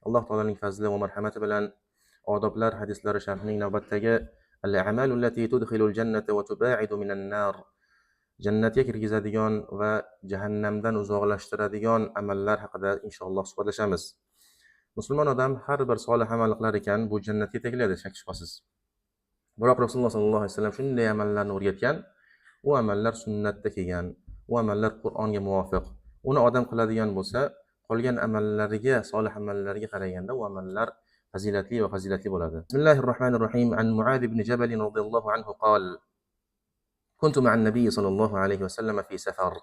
alloh taoloning fazli va marhamati bilan odoblar hadislari sharhining navbatdagi al-a'malu allati tudkhilul jannata wa tubaidu minan nar, jannatga kirgizadigan va jahannamdan uzoqlashtiradigan amallar haqida inshaalloh suhbatlashamiz. Musulmon odam har bir solih amal qilar ekan, bu jannatga tegiladi, shak shubhasiz. Biroq Rasululloh sollallohu alayhi vasallam shunday amallarni o'rgatgan, u amallar sunnatda kelgan, u amallar Qur'onga muvofiq. Uni odam qiladigan bo'lsa, qolgan amallariga, solih amallarga qaraganda u amallar fazilatli bo'ladi. Bismillahirrohmanirrohim. An Muad ibn Jabal radhiyallohu anhu qol: كنت مع النبي صلى الله عليه وسلم في سفر.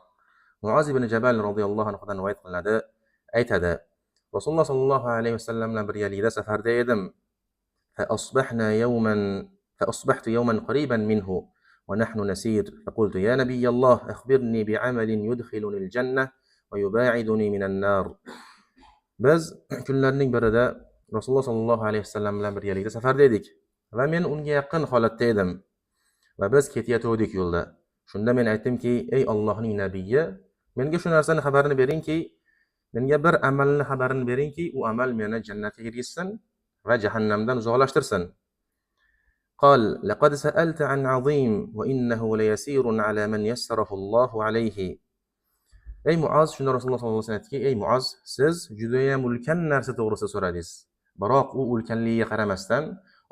Muaz ibn Jabal radhiyallohu anhudan rivoyat qilinadi, aytadi: Rasululloh sallallohu alayhi vasallam bilan birgalikda safarda edim. فأصبحت يوما قريبا منه ونحن نسير فقلت يا نبي الله أخبرني بعمل يدخلني الجنة ويباعدني من النار. Biz kunlarning birida Rasululloh sallallohu alayhi vasallam bilan birgalikda safarda edik va men unga yaqin holatda edim va biz ketayotgandik yo'lda. Shunda men aytdimki, ey Allohning nabiyyi, menga shu narsani xabarini beringki, menga bir amalni xabarini beringki, u amal meni jannatga kirgizsin va jahannamdan uzoqlashtirsin. قال لقد سألت عن عظيم وإنه ليسير على من يسره الله عليه. Ey Muaz, shunda Rasululloh sollallohu alayhi vasallam aytdiki, ey Muaz, siz juda ham ulkan narsa to'g'risida so'radingiz. Biroq u ulkanligiga qaramasdan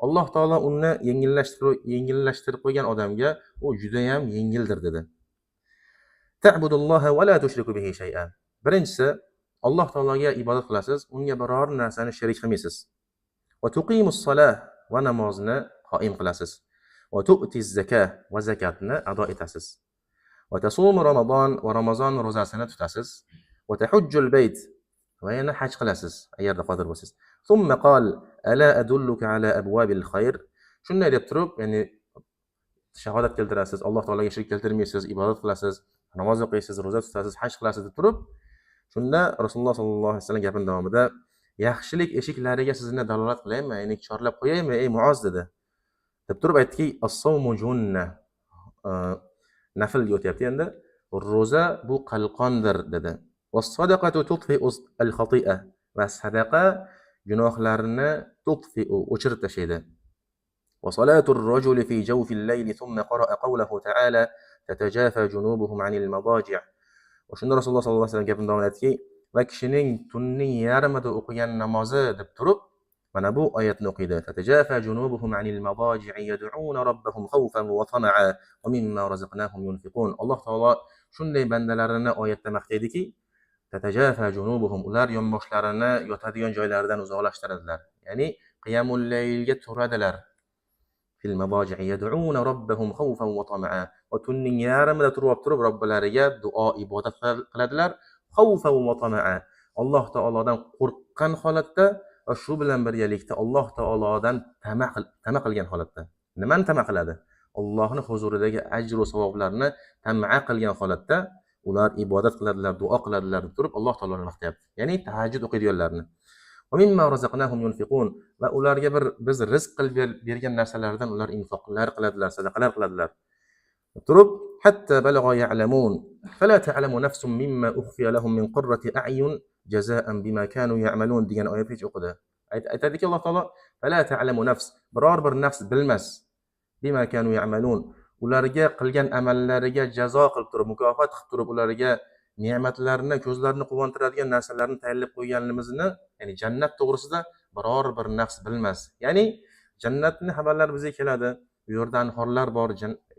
Alloh taolo uni yengillashtirib qo'ygan odamga u juda ham yengildir dedi. Ta'budulloha va la tushriku bihi shay'an. Birinchisi, Alloh taologa ibodat qilasiz, unga biror narsani sherik qilmaysiz. Va tuqimus solah, va namozni qoim qilasiz. Va tu'tiz zakah, va zakatni ado etasiz. Va tasumu Ramazon, va Ramazon ro'zasini tutasiz. Va tahujjul bayt, va yana haj qilasiz agarda qodir bo'lsangiz. Thumma qol ala adulluka ala abwabil khayr. Shunday deb turib, ya'ni shahodat keltirasiz, Alloh taologa shirk keltirmaysiz, ibodat qilasiz, namoz o'qiysiz, ro'za tutasiz, haj qilasiz deb turib, shunda Rasululloh sollallohu alayhi vasallam gapining davomida yaxshilik eshiklariga sizni dalolat qilaymi, ya'ni chorlab qo'yaymi ey Muoz dedi. Deb turib aytdiki, as-sawmu junna. Naflga o'tyapti endi. Ro'za bu qalqondir dedi. Was-sadaqatu tudfi'u al-khati'a. Va sadaqa gunohlarni tudfi'u, o'chirib tashlaydi. Wa salatu ar-rajuli fi jawfi al-layli thumma qara'a qawluhu ta'ala tatajafa junubuhum 'anil madaji'. Va shunda Rasululloh sollallohu alayhi vasallam gapining davomida aytdiki, va kishining tunning yarmida o'qigan namozi deb turib, mana bu oyatni o'qiydi. Tatajafa junubuhum 'anil madaji' yad'una rabbahum khawfan wa tama'a wa mimma razaqnahum yunfiqun. Alloh taolo shunday bandalarini oyatda maqtaydiki, tatajafa junubuhum, ular yonboshlarini yotadigan joylaridan uzoqlashtiradilar. Ya'ni qiyamul laylga turadilar. Fil madaji' yad'una rabbahum khawfan wa tama'a. Va tunning yarmida turib Robbilariga duo ibodat qiladilar. Khawfan wa tama'a. Alloh taolodan qo'rqqan holatda va shu bilan birgalikda Alloh taolodan tama qilgan holatda. Nimani tama qiladi? Allohning huzuridagi ajr va savoblarni tama qilgan holatda ular ibodat qiladilar, duo qiladilar deb turib Alloh taoloni maqtayapti. Ya'ni tahajjud o'qiydiganlarni. Va mimma razaqnahum yunfiqun. Va ularga biz rizq qilib bergan narsalardan ular infoqlar qiladilar, sadaqalar qiladilar. turib hatta balagha ya'lamun fala ta'lamu nafsun mimma ukhfiya lahum min qurrati a'yun jazaan bima kanu ya'malun degan oyatni o'qidi. Aytadiki Alloh taolo fala ta'lamu nafs, biror bir nafs bilmas, bima kanu ya'malun, ularga qilgan amallariga jazo qilib turib, mukofot qilib turib, ularga ne'matlarni, ko'zlarini quvontiradigan narsalarni tayyorlab qo'yganimizni, ya'ni jannat to'g'risida biror bir nafs bilmas. Ya'ni jannatning xabarlari bizga keladi. Bu yerda anhorlar bor,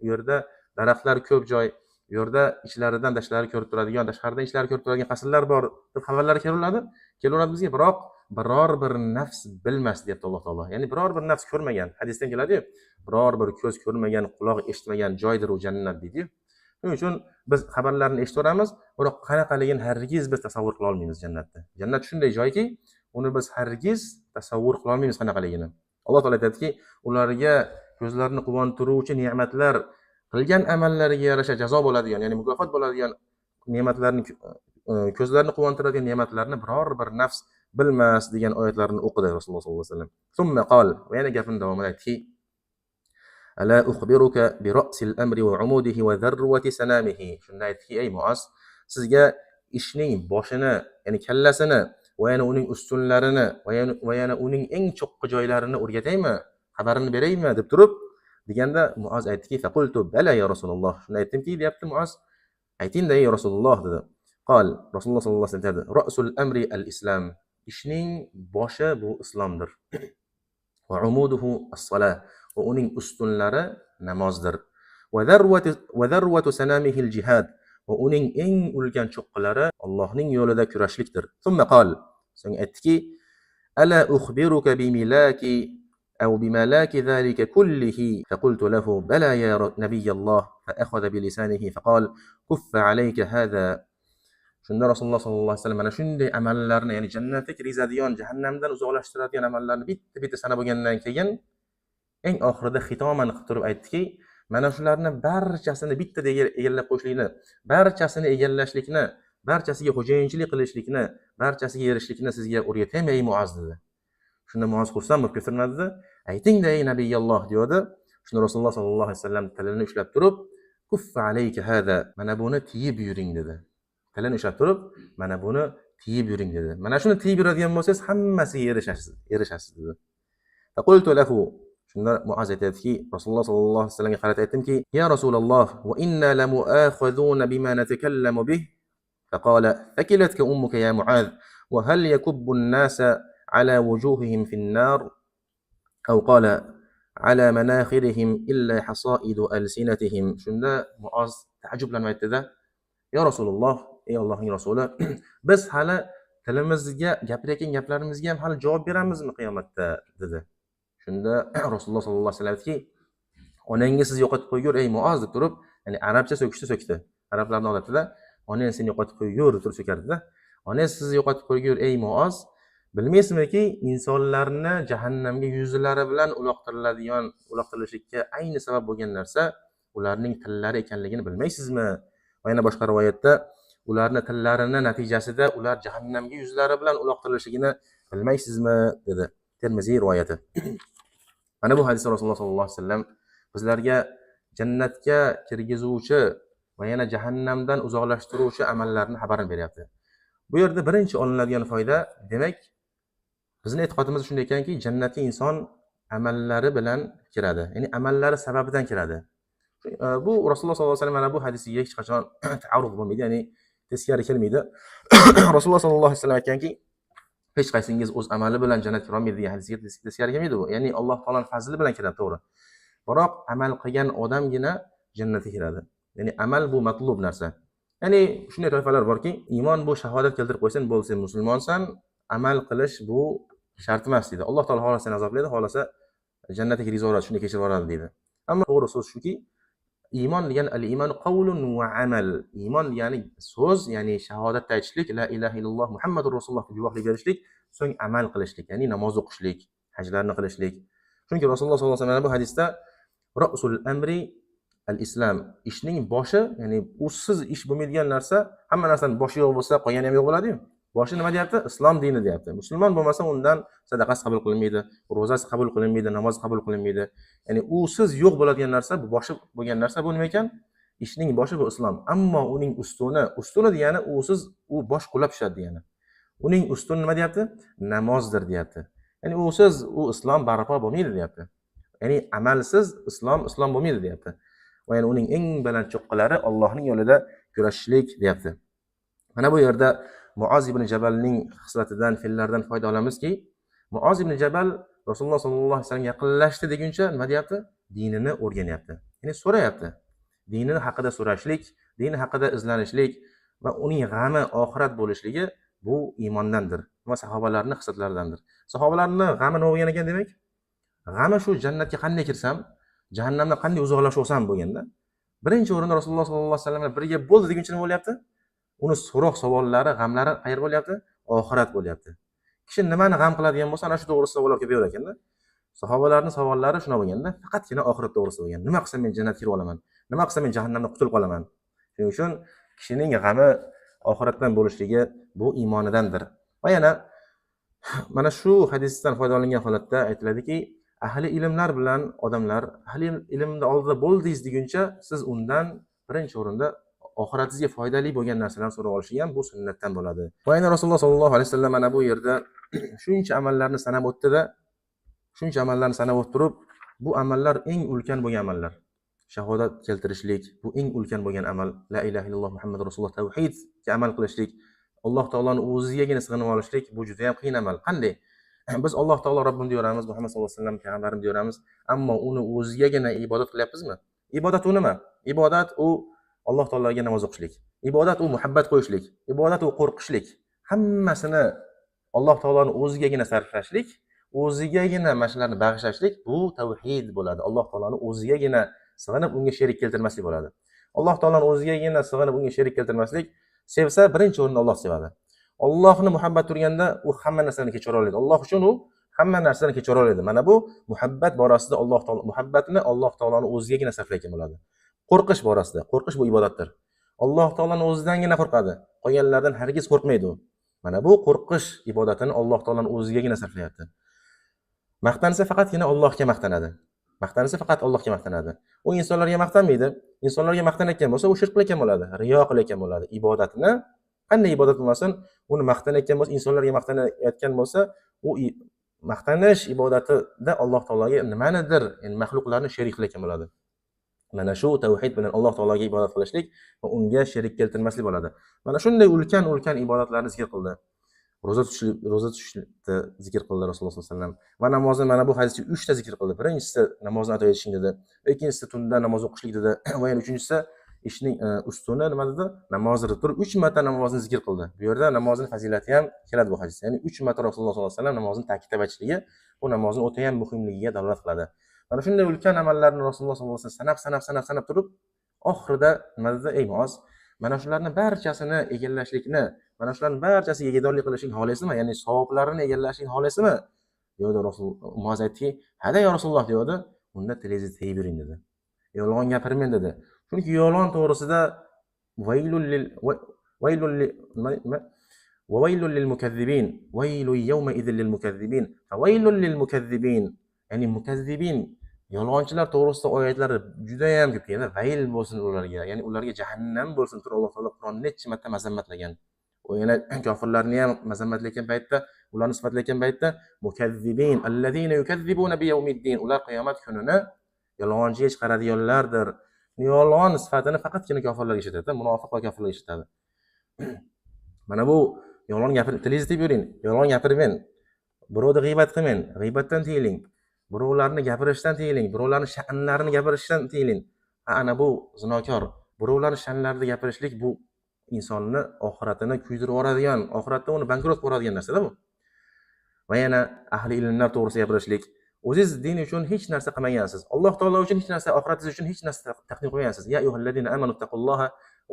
u yerda daraxtlar ko'p joy, u yerda ichlaridan dashlari ko'rib turadigan, tashqaridan ichlari ko'rib turadigan qasrlar bor deb xabarlar kelaveradi bizga, biroq biror bir nafs bilmas deyapti Alloh taolo. Ya'ni biror bir nafs ko'rmagan, hadisdan keladi-ku, biror bir ko'z ko'rmagan, quloq eshitmagan joydir u jannat deydi. Shuning uchun biz xabarlarni eshitaveramiz, biroq qanaqaligini hargiz biz tasavvur qila olmaymiz jannatni. Jannat shunday joyki, uni biz hargiz tasavvur qila olmaymiz qanaqaligini. Alloh taolo aytadiki, ularga ko'zlarini quvontiruvchi ne'matlar, qilgan amallariga yarasha jazo bo'ladigan, ya'ni mukofot bo'ladigan ne'matlarni, ko'zlarini quvontiradigan ne'matlarni biror bir nafs bilmas degan oyatlarni o'qidi Rasululloh sollallohu alayhi vasallam. Summa qol, va yana gapini davomida aytdiki, ala ukhbiruka bi ra'sil amri wa umudihi wa dharwati sanamihi. Shunda aytdiki, ey Muaz, sizga ishning boshini, ya'ni kallasini va yana uning ustunlarini va yana uning eng cho'qqi joylarini o'rgataymi, xabarini beraymi deb turib deganda Muoz aytdiki, faqultu bala ya Rasululloh. Shunda aytdimki, deyapti Muoz, ayting-da ey Rasululloh dedi. Qol Rasululloh sollallohu alayhi vasallam dedi, rasul amri al-islam. Ishning boshi bu islomdir. Va umuduhu as-salah. Va uning ustunlari namozdir. Va darwatu sanamihi al-jihad. Va uning eng ulkan cho'qqilari Allohning yo'lida kurashlikdir. Thumma qol, so'ng aytdiki, ala ukhbiruka bimilaki أو بملاك ذلك كله فقلت له بلى يا نبي الله فأخذ بلسانه فقال كف عليك هذا. Shunda Rasululloh sollallohu alayhi vasallam mana shunday amallarni, ya'ni jannatga kirizadigan, jahannamdan uzoqlashtiradigan amallarni bitta sanab bo'lgandan keyin eng oxirida xitoman qilib turib aytdiki, mana shularni barchasini bittada egallab qo'yishlikni, barchasini egallashlikni, barchasiga xo'jayinchilik qilishlikni, barchasiga erishishlikni sizga o'rgataymi ey Muoz dedi. Shunda Muoz xursand bo'lib ko'tarmadi. Ayting-da ey Nabiyalloh dedi. Shunda Rasululloh sollallohu alayhi vasallam tilini ushlab turib, kuffa alayka hada, mana buni tiyib yuring dedi. Tilini ushlab turib, mana buni tiyib yuring dedi. Mana shuni tiyib yuradigan bo'lsangiz, hammasiga erishasiz dedi. Faqultu lahu, shunda Muoz aytadiki, Rasululloh sollallohu alayhi vasallamga qarab aytdimki, ya Rasululloh, va inna la mu'akhadhuna bima natakallamu bih. Faqala fakilatka ummuka ya Muoz, wa hal yakubbu an-nasa على وجوههم في النار أو قال على مناخرهم إلا حصائد ألسنتهم. Shunda Muoz taajjublanib aytdi-da, "Ya Rasululloh, ey Allohning rasuli, biz hali tilimizga, gapirayotgan gaplarimizga ham hali javob beramizmi qiyomatda?" dedi. Shunda Rasululloh sollallohu alayhi vasallam aytdiki, "Onangni siz yo'qotib qo'ygur ey Muoz" deb turib, ya'ni arabcha so'kdi. Arablarning odatida onang seni yo'qotib qo'ygur deb turib so'kardi-da. Onang sizni yo'qotib qo'ygur ey Muoz, bilmaysizmi-ki, insonlarni jahannamga yuzlari bilan uloqtirilishlikka ayni sabab bo'lgan narsa ularning tillari ekanligini bilmaysizmi? Va yana boshqa rivoyatda ularning tillarini natijasida ular jahannamga yuzlari bilan uloqtirilishligini bilmaysizmi dedi. Termiziy rivoyati. Mana bu hadis Rasululloh sollallohu alayhi vasallam bizlarga jannatga kirgizuvchi va yana jahannamdan uzoqlashtiruvchi amallarni xabarini beryapti. Bu yerda birinchi olinadigan foyda, demak, bizning e'tiqodimiz shunday ekanki, jannatga inson amallari bilan kiradi. Ya'ni amallari sababidan kiradi. Bu Rasululloh sollallohu alayhi vasallam mana bu hadisiga hech qachon ta'arrud bo'lmaydi, ya'ni teskari kelmaydi. Rasululloh sollallohu alayhi vasallam aytganki, hech qaysingiz o'z amali bilan jannatga kira olmaydi degan hadisga teskari kelmaydi bu. Ya'ni Alloh taolaning fazli bilan kiradi, to'g'ri. Biroq amal qilgan odamgina jannatga kiradi. Ya'ni amal bu matlub narsa. Ya'ni shunday toifalar borki, iymon bu shahodat keltirib qo'ysan, bo'lsa musulmonsan, amal qilish bu shart emas deydi. Alloh taolo xolasa azoblaydi, xolasa jannatga kirgizib yuboradi, shunday kechirib yuboradi deydi. Ammo to'g'ri so'z shuki, iymon degan al-iymon qawlun va amal. Iymon ya'ni so'z, ya'ni shahodat aytishlik, la ilaha illalloh Muhammadur rasululloh guvohlik berishlik, so'ng amal qilishlik, ya'ni namoz o'qishlik, hajlarni qilishlik. Chunki Rasululloh sollallohu alayhi vasallam bu hadisda rasul amri al-islam, ishning boshi, ya'ni usiz ish bo'lmaydigan narsa, hamma narsaning boshi yo'q bo'lsa, qolgani ham yo'q bo'ladi-ku. Boshi nima deyapti? Islom dini deyapti. Musulmon bo'lmasa undan sadaqasi qabul qilinmaydi, ro'zasi qabul qilinmaydi, namoz qabul qilinmaydi. Ya'ni usiz yo'q bo'ladigan narsa, bu boshi bo'lgan narsa bu nima ekan? Ishning boshi bu islom. Ammo uning ustuni degani usiz u bosh qulab tushadi degani. Uning ustuni nima deyapti? Namozdir deyapti. Ya'ni usiz u islom barpo bo'lmaydi deyapti. Ya'ni amalsiz islom bo'lmaydi deyapti. Va yana uning eng baland cho'qqilari Allohning yo'lida kurashishlik deyapti. Mana bu yerda Muoz ibn Jabalning xislatidan, fe'llaridan foyda olamizki, Muoz ibn Jabal Rasululloh sollallohu alayhi vasallamga yaqinlashdi deguncha nima deyapti? Dinini o'rganyapti. Ya'ni so'rayapti. Dinini haqida so'rashlik, dini haqida izlanishlik va uning g'ami oxirat bo'lishligi bu iymondandir va sahobalarning xislatlaridandir. Sahobalarning g'ami nima bo'lgan ekan demak? G'ami shu jannatga qanday kirsam, jahannamdan qanday uzoqlashib olsam bo'lganda, birinchi o'rinda Rasululloh sollallohu alayhi vasallam birga bo'ldi deguncha nima bo'lyapti? Uni so'roq savollari, g'amlari qayerda bo'lyapti? Oxirat bo'lyapti. Kishi nimani g'am qiladigan bo'lsa, ana shu to'g'risida savollar ko'payar ekanda. Sahobalarning savollari shuna bo'lganda, faqatgina oxirat to'g'risida bo'lgan. Nima qilsam men jannatga kirib olaman? Nima qilsam men jahannamdan qutulib qolaman? Shuning uchun kishining g'ami oxiratdan bo'lishligi bu iymonidandir. Va yana mana shu hadisdan foydalangan holatda aytiladiki, ahli ilmlar bilan odamlar, ahli ilmda oldida bo'ldingiz deguncha, siz undan birinchi o'rinda oxiratingizga foydali bo'lgan narsalarni so'rab olishi ham bu sunnatdan bo'ladi. Va yana Rasululloh sollallohu alayhi vasallam mana bu yerda shuncha amallarni sanab o'tdi-da, shuncha amallarni sanab o'tib turib, bu amallar eng ulkan bo'lgan amallar. Shahodat keltirishlik bu eng ulkan bo'lgan amal. La ilaha illalloh Muhammad rasululloh tavhidga amal qilishlik, Alloh taoloning o'zigagina sig'inib olishlik bu juda ham qiyin amal. Qanday? Biz Alloh taolo Robbim deyamiz, Muhammad sollallohu alayhi vasallam payg'ambarim deyamiz, ammo uni o'zigagina ibodat qilyapmizmi? Ibodat u nima? Ibodat u Alloh taologa namoz o'qishlik. Ibodat u muhabbat qo'yishlik. Ibodat u qo'rqishlik. Hammasini Alloh taoloning o'zigagina sarflashlik, o'zigagina mashlarni bag'ishlashlik bu tavhid bo'ladi. Alloh taoloning o'zigagina sig'inib unga sherik keltirmaslik bo'ladi. Alloh taoloning o'zigagina sig'inib unga sherik keltirmaslik, sevsa birinchi o'rinda Alloh sevadi. Allohni muhabbat turganda u hamma narsani kechira oladi. Alloh uchun u hamma narsani kechira oladi. Mana bu muhabbat borasida Alloh taolo muhabbatni Alloh taoloning o'zigagina sarflayotgan bo'ladi. Qo'rqish borasida, qo'rqish bu ibodatdir. Alloh taoloning o'zidangina qo'rqadi. Qolganlardan hargiz qo'rqmaydi u. Mana bu qo'rqish ibodatini Alloh taoloning o'zigagina sarflayapti. Maqtansa faqatgina Allohga maqtanadi. Maqtansa faqat Allohga maqtanadi. U insonlarga maqtanmaydi. Insonlarga maqtanayotgan bo'lsa, u shirk qilayotgan bo'ladi, riyo qilayotgan bo'ladi. Ibodatni qanday ibodat bo'lmasin, uni maqtanayotgan bo'lsa, insonlarga maqtanayotgan bo'lsa, u maqtanish ibodatida Alloh taologa nimanidir, ya'ni maxluqlarni sherik qilayotgan bo'ladi. Mana shu tavhid bilan Alloh taologa ibodat qilishlik va unga sherik keltirmaslik bo'ladi. Mana shunday ulkan ibodatlarni zikr qildi. Roza tutishni zikr qildi Rasululloh sollallohu alayhi vasallam. Va namozni mana bu hadisda 3 ta zikr qildi. Birinchisi namozni ado etishing dedi. Ikkinchisi tunda namoz o'qishlik dedi. Va yana uchinchisi ishning ustuni nima dedi? Namozdir turib 3 marta namozni zikr qildi. Bu yerda namozning fazilati ham keladi bu hadisda. Ya'ni 3 marta Rasululloh sollallohu alayhi vasallam namozni ta'kidlab aytishligi bu namozni o'ta ham muhimligiga dalolat qiladi. Mana shunday ulkan amallarni Rasululloh sollallohu alayhi vasallam sanab turib, oxirida nima dedi? Ey Muoz, mana shularning barchasini egallashlikni, mana shularning barchasiga egadorlik qilishing xohlaysizmi? Ya'ni savoblarini egallashing xohlaysizmi? Dedi Rasululloh. Muoz aytdiki, "Hada ya Rasululloh" dedi. Unda tilingizni tiyib yuring dedi. Yolg'on gapirmang dedi. Chunki yolg'on to'g'risida vaylul lil mukazzibin, vaylu yawma idhil lil mukazzibin, fawaylul lil mukazzibin. Ya'ni mukazzibin yolg'onchilar to'g'risida oyatlari juda ham ko'p. Yana vayl bo'lsin ularga, ya'ni ularga jahannam bo'lsin turib Alloh taolo Qur'onni necha marta mazammatlagan. O yana kofirlarni ham mazammatlayotgan paytda, ularni sifatlayotgan paytda mukazzibin allazina yukazzibuna bi yawmiddin. Ular qiyomat kunini yolg'onchiga chiqaradiganlardir. Yolg'on sifatini faqatgina kofirlarga ishlatadi, munofiq va kofirlarga ishlatadi. Mana bu yolg'on gapirib, tilingizni tiyib yuring, yolg'on gapirmang. Birovni g'iybat qilmang, g'iybatdan tiyiling. Birovlarni gapirishdan tiyiling, birovlarning sha'nlarini gapirishdan tiyiling. Ana bu zinokor. Birovlarning sha'nlarini gapirishlik bu insonni oxiratini kuydirib yuboradigan, oxiratda uni bankrot qiladigan narsa-da bu. Va yana ahli ilmlar to'g'risida gapirishlik. O'zingiz din uchun hech narsa qilmagansiz. Alloh taolo uchun hech narsa, oxiratingiz uchun hech narsa taqdim qilmagansiz. Ya ayyuhallazina amanu taqulloha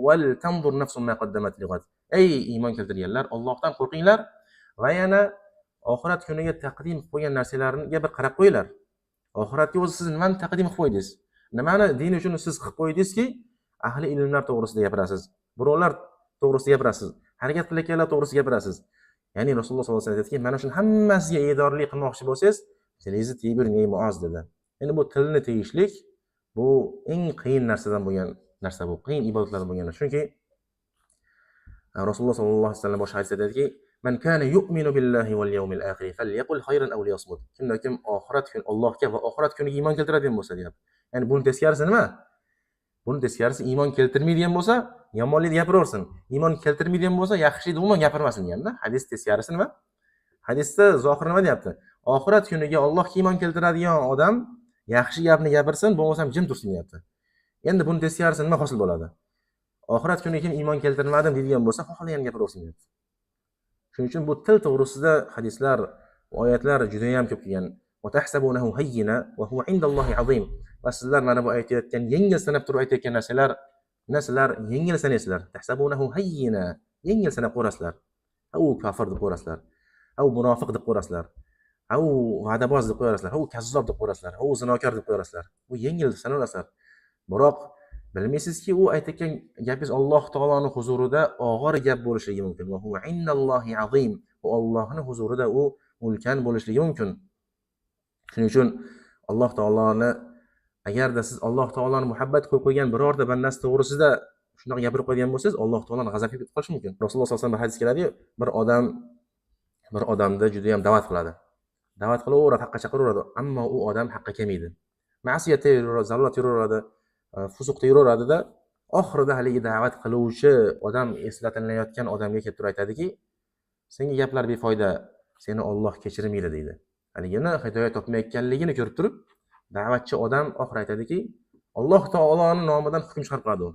wal tanzur nafsun ma qaddamat lighad. Ey iymon keltirganlar, Allohdan qo'rqinglar va yana oxirat kuniga taqdim qilib qo'ygan narsalarga bir qarab qo'yinglar. Oxiratga o'zi siz nimani taqdim qilib qo'ydingiz? Nimani din uchun siz qilib qo'ydingizki, ahli ilmlar to'g'risida gapirasiz. Birovlar to'g'risida gapirasiz. Harakat qilayotganlar to'g'risida gapirasiz. Ya'ni Rasululloh sollallohu alayhi vasallam aytdiki, mana shuni hammasiga egdorlik qilmoqchi bo'lsangiz, tilingizni tiyib yuring ey Muoz dedi. Endi bu tilni tiyishlik bu eng qiyin narsadan bo'lgan narsa bu, qiyin ibodatlardan bo'lgan narsa. Chunki Rasululloh sollallohu alayhi vasallam boshqa hadisda aytadiki, "Man kana yu'minu billahi wal yawmil akhir falyaqul khayran aw liyasmut." Kim oxirat kun Allohga va oxirat kuniga iymon keltiradigan bo'lsa deyapti. Ya'ni buni teskarisi nima? Buni teskarisi iymon keltirmaydigan bo'lsa, yomonlik gapiraversin. Iymon keltirmaydigan bo'lsa, yaxshilikni umuman gapirmasin deganda. Hadis teskarisi nima? Hadisda zohir nima deyapti? Oxirat kuniga Allohga iymon keltiradigan odam yaxshi gapni gapirsin, bo'lmasa jim tursin deyapti. Endi buni teskarisi nima hosil bo'ladi? Oxirat kuniga kim iymon keltirmadim deydigan bo'lsa, xohlagan gapiraversin deyapti. Shuning uchun bu til to'g'risida hadislar, oyatlar juda ham ko'p kelgan. Va tahsabunahu hayyina va huwa indallohi azim. Va sizlar mana bu aytayotgan yengil sanab turib aytayotgan narsalar yengil sanaysizlar. Tahsabunahu hayyina, yengil sanab qo'rasizlar. Au kofir deb qo'rasizlar. Au munofiq deb qo'rasizlar. Au va'daboz deb qo'rasizlar. Au kazzob deb qo'rasizlar. Au zinokor deb qo'rasizlar. Bu yengil sanarasizlar. Biroq bilmaysizki, u aytayotgan gapingiz Alloh taoloning huzurida og'ir gap bo'lishligi mumkin. Va huwa indallohi azim. Bu Allohning huzurida u ulkan bo'lishligi mumkin. Shuning uchun Alloh taoloni agarda siz Alloh taoloni muhabbat qilib qo'ygan birorta bandasi to'g'risida shunaqa gapirib qo'ygan bo'lsangiz, Alloh taoloni g'azabiga ketib qolishi mumkin. Rasululloh sollallohu alayhi vasallam hadis keladi-yu, bir odamni juda ham da'vat qiladi. Da'vat qilaveradi, haqqa chaqiraveradi, ammo u odam haqqa kelmaydi. Ma'siyatda yuraveradi, zallat yuraveradi, fusuqda yuraveradida, oxirida haligi da'vat qiluvchi odam eslatilayotgan odamga kelib turib aytadiki, senga gaplar befoyda, seni Alloh kechirmaydi deydi. Haligini hidoyat topmayotganligini ko'rib turib, da'vatchi odam oxiri aytadiki, Alloh taoloning nomidan hukm chiqarib qo'yadi u.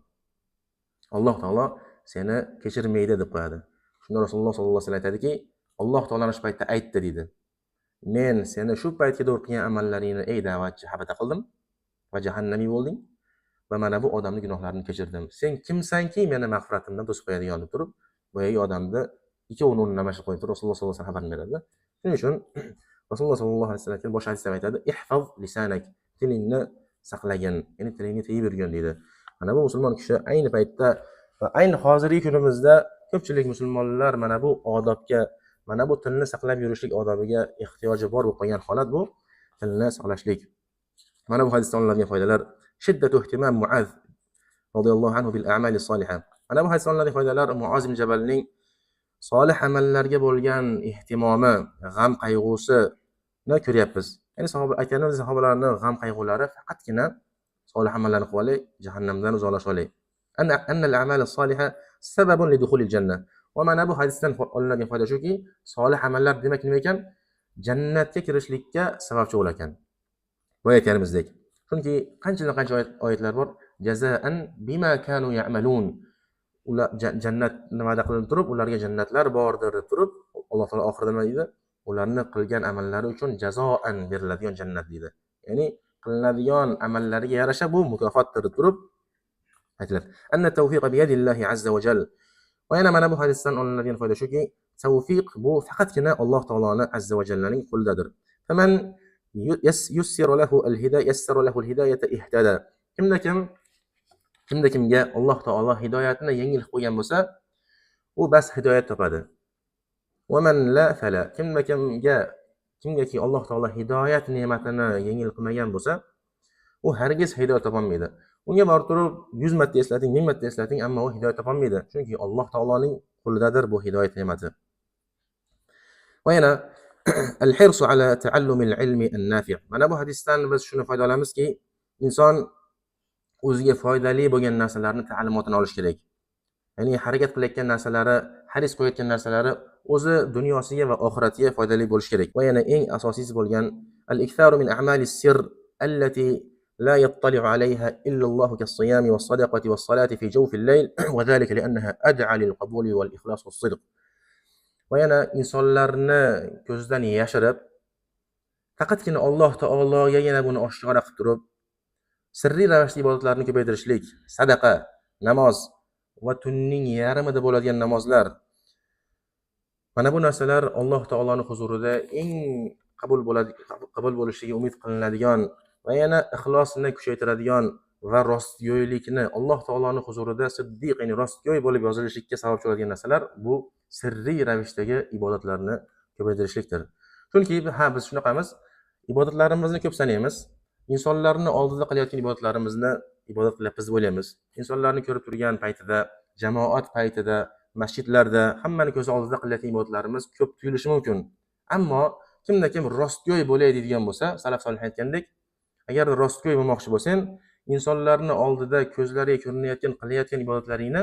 Alloh taolo seni kechirmaydi deb qo'yadi. Shunda Rasululloh sollallohu alayhi vasallam aytadiki, Alloh taolani shu paytda aytdi deydi. Men seni shu paytga to'g'ri qilgan amallaringni ey da'vatchi habata qildim va jahannamiy bo'lding va mana bu odamning gunohlarini kechirdim. Sen kimsanki meni mag'firatimdan to'sib qo'yadigan deb turib, boyagi odamni ikkovini o'rnamashib qo'yib Rasululloh sollallohu alayhi vasallam xabar beradi. Shuning uchun Rasululloh sollallohu alayhi vasallam bosh hadisda aytadi, ihfaz lisanak, tilingni saqlagin, ya'ni tilingni tiyib yurgin deydi. Mana bu musulmon kishi ayni paytda va ayni hozirgi kunimizda ko'pchilik musulmonlar mana bu odobga, mana bu tilni saqlab yurishlik odobiga ehtiyoji bor bo'lib qolgan holat bu tilni saqlashlik. Mana bu hadisdan olinadigan foydalar: shiddatu ihtimam Muaz radhiyallohu anhu bil a'mali solihah. Mana bu hadisdan olinadigan foydalar Muaz ibn Jabalning solih amallarga bo'lgan ehtimomi, g'am qayg'usini ko'ryapmiz. Ya'ni sahobalarning g'am qayg'ulari faqatgina solih amallarni qilib olay, jahannamdan uzoqlashib olay. Anna al-a'mal as-soliha sababun li dukhulil jannah. Va mana bu hadisdan olinadigan foyda shuki, solih amallar demak nima ekan? Jannatga kirishlikka sababchi bo'lar ekan. Boya aytganimizdek. Chunki qancha oyatlar bor. Jazaan bima kanu ya'malun. Ular jannat va'da qilinib turib, ularga jannatlar bordir deb turib, Alloh taolo oxirida nima deydi? Ularni qilgan amallari uchun jazoan beriladigan jannat deydi. Ya'ni qilinadigan amallariga yarasha bu mukofotdir deb turib aytiladi. Anna tawfiqa bi yadillahi azza wa jalla. Va yana mana bu hadisdan olinadigan foyda shuki, tavfiq bu faqatgina Alloh taoloning azza va jallaning qo'lidadir. Faman yussiru lahu al-hidayata ihtada. Kimga Alloh taolo hidoyatni yengil qilib qo'ygan bo'lsa, u bas hidoyat topadi. Va man la fala. Kimgaki Alloh taolo hidoyat ne'matini yengil qilmagan bo'lsa, u hargiz hidoyat topolmaydi. Unga borib turib 100 marta eslating, 1000 marta eslating, ammo u hidoyat topolmaydi. Chunki Alloh taoloning qo'lidadir bu hidoyat ne'mati. Va yana al-hirsu ala ta'allumil ilmi an-nafi'. Mana bu hadisdan biz shuni foyda olamizki, inson o'ziga foydali bo'lgan narsalarni ta'limotini olish kerak. Ya'ni harakat qilayotgan narsalari, haris qo'yayotgan narsalari o'zi dunyosiga va oxiratiga foydali bo'lishi kerak. Va yana eng asosiysi bo'lgan al-iktharu min a'malis sirr allati لا يطلع عليها إلا الله كالصيام والصدقة والصلاة في جوف الليل وذلك لأنها أدعى للقبول والإخلاص والصدق. ويانا insonlarni ko'zdan yashirib, faqatgina Alloh taologa yana buni oshkora qilib turib, sirriy ravishda ibodatlarni ko'paytirishlik, sadaqa, namoz va tunning yarmida bo'ladigan namozlar. Mana bu narsalar Alloh taoloning huzurida eng qabul bo'lishiga umid qilinadigan va yana ixlosni kuchaytiradigan va rostgo'ylikni Alloh taoloning huzurida siddiq, ya'ni rostgo'y bo'lib yozilishlikka sababchi bo'ladigan narsalar bu sirriy ravishdagi ibodatlarni ko'paytirishlikdir. Chunki biz shunaqamiz, ibodatlarimizni ko'p sanaymiz. Insonlarni oldida qilayotgan ibodatlarimizni ibodat qilyapmiz deb o'ylaymiz. Insonlarni ko'rib turgan paytida, jamoat paytida, masjidlarda hammani ko'z oldida qilayotgan ibodatlarimiz ko'p tuyulishi mumkin. Ammo kim rostgo'y bo'lay deydigan bo'lsa, salaf solih aytgandek, agar rostgo'y bo'lmoqchi bo'lsang, insonlarni oldida ko'zlariga ko'rinayotgan qilayotgan ibodatlaringni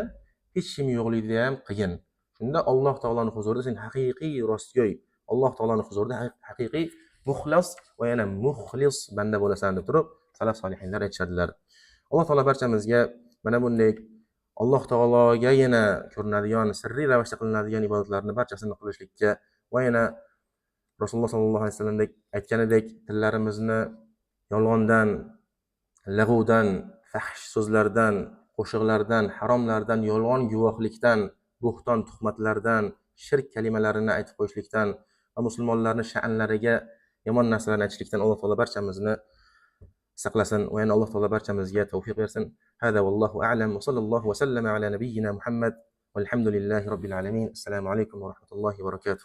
hech kim yo'qligida ham qilgin. Shunda Alloh taoloning huzurida sen haqiqiy rostgo'y, Alloh taoloning huzurida haqiqiy muxlis va yana muxlis banda bo'lasan deb turib salaf solihinlar aytishadilar. Alloh taolo barchamizga mana bunday Alloh taologa yana ko'rinadigan, sirriy ravishda qilinadigan ibodatlarni barchasini qilishlikka va yana Rasululloh sollallohu alayhi vasallamdek aytganidek tillarimizni yolg'ondan, lag'uvdan, fahsh so'zlardan, qo'shiqlardan, haromlardan, yolg'on guvohlikdan, bo'xton tuhmatlardan, shirk kalimalarini aytib qo'yishlikdan va musulmonlarning sha'nlariga yomon narsalarni aytishlikdan Alloh taolo barchamizni saqlasin va yana Alloh taolo barchamizga tavfiq bersin. Hada vallohu a'lam va sallallohu va sallama ala nabiyyina Muhammad valhamdulillahi robbil alamin. Assalomu alaykum va rahmatullohi va barakatuh.